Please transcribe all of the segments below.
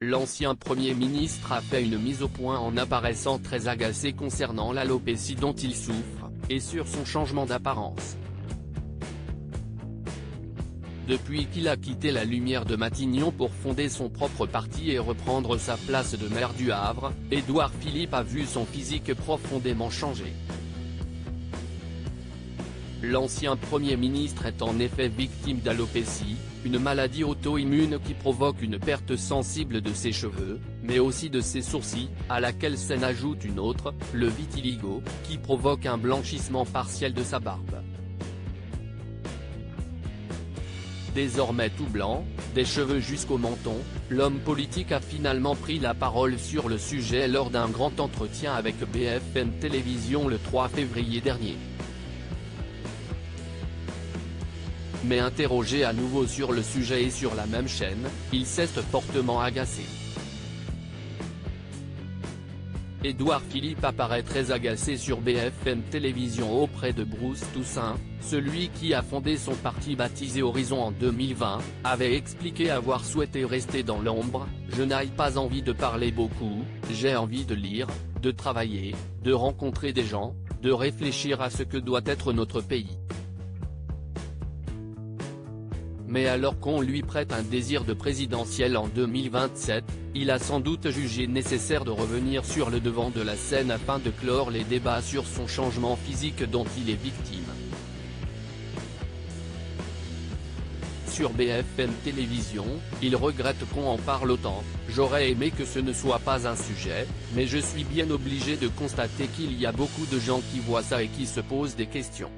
L'ancien Premier ministre a fait une mise au point en apparaissant très agacé concernant l'alopécie dont il souffre, et sur son changement d'apparence. Depuis qu'il a quitté la lumière de Matignon pour fonder son propre parti et reprendre sa place de maire du Havre, Édouard Philippe a vu son physique profondément changer. L'ancien Premier ministre est en effet victime d'alopécie, une maladie auto-immune qui provoque une perte sensible de ses cheveux, mais aussi de ses sourcils, à laquelle s'en ajoute une autre, le vitiligo, qui provoque un blanchissement partiel de sa barbe. Désormais tout blanc, des cheveux jusqu'au menton, l'homme politique a finalement pris la parole sur le sujet lors d'un grand entretien avec BFM Télévision le 3 février dernier. Mais interrogé à nouveau sur le sujet et sur la même chaîne, il s'est fortement agacé. Édouard Philippe apparaît très agacé sur BFM Télévision auprès de Bruce Toussaint, celui qui a fondé son parti baptisé Horizon en 2020, avait expliqué avoir souhaité rester dans l'ombre. « Je n'ai pas envie de parler beaucoup, j'ai envie de lire, de travailler, de rencontrer des gens, de réfléchir à ce que doit être notre pays. » Mais alors qu'on lui prête un désir de présidentielle en 2027, il a sans doute jugé nécessaire de revenir sur le devant de la scène afin de clore les débats sur son changement physique dont il est victime. Sur BFM Télévision, il regrette qu'on en parle autant. « J'aurais aimé que ce ne soit pas un sujet, mais je suis bien obligé de constater qu'il y a beaucoup de gens qui voient ça et qui se posent des questions. »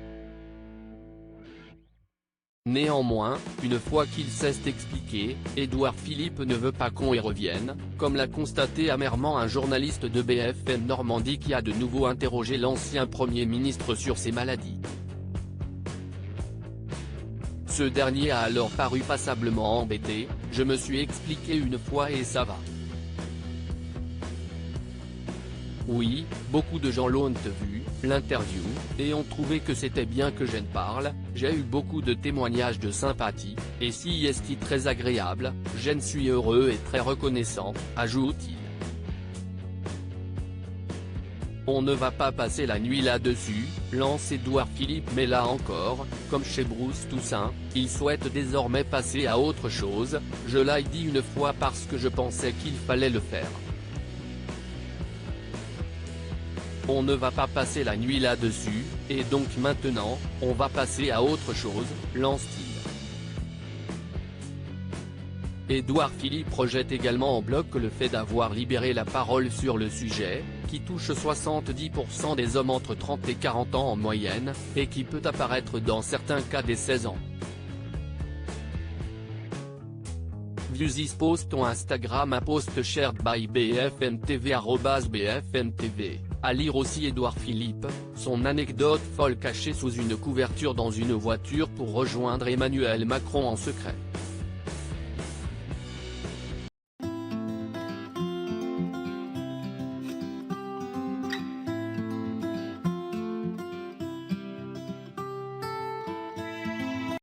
Néanmoins, une fois qu'il s'est expliqué, Édouard Philippe ne veut pas qu'on y revienne, comme l'a constaté amèrement un journaliste de BFM Normandie qui a de nouveau interrogé l'ancien Premier ministre sur ses maladies. Ce dernier a alors paru passablement embêté. « Je me suis expliqué une fois et ça va. Oui, beaucoup de gens l'ont vu, l'interview, et ont trouvé que c'était bien que j'en parle, j'ai eu beaucoup de témoignages de sympathie, et si est très agréable, j'en suis heureux et très reconnaissant, ajoute-t-il. On ne va pas passer la nuit là-dessus, lance Édouard Philippe, mais là encore, comme chez Bruce Toussaint, il souhaite désormais passer à autre chose. « Je l'ai dit une fois parce que je pensais qu'il fallait le faire. On ne va pas passer la nuit là-dessus, et donc maintenant, on va passer à autre chose », lance-t-il. Édouard Philippe projette également en bloc le fait d'avoir libéré la parole sur le sujet, qui touche 70% des hommes entre 30 et 40 ans en moyenne, et qui peut apparaître dans certains cas dès 16 ans. View this post on Instagram, un post shared by BFM TV @BFM TV. À lire aussi Édouard Philippe, son anecdote folle cachée sous une couverture dans une voiture pour rejoindre Emmanuel Macron en secret.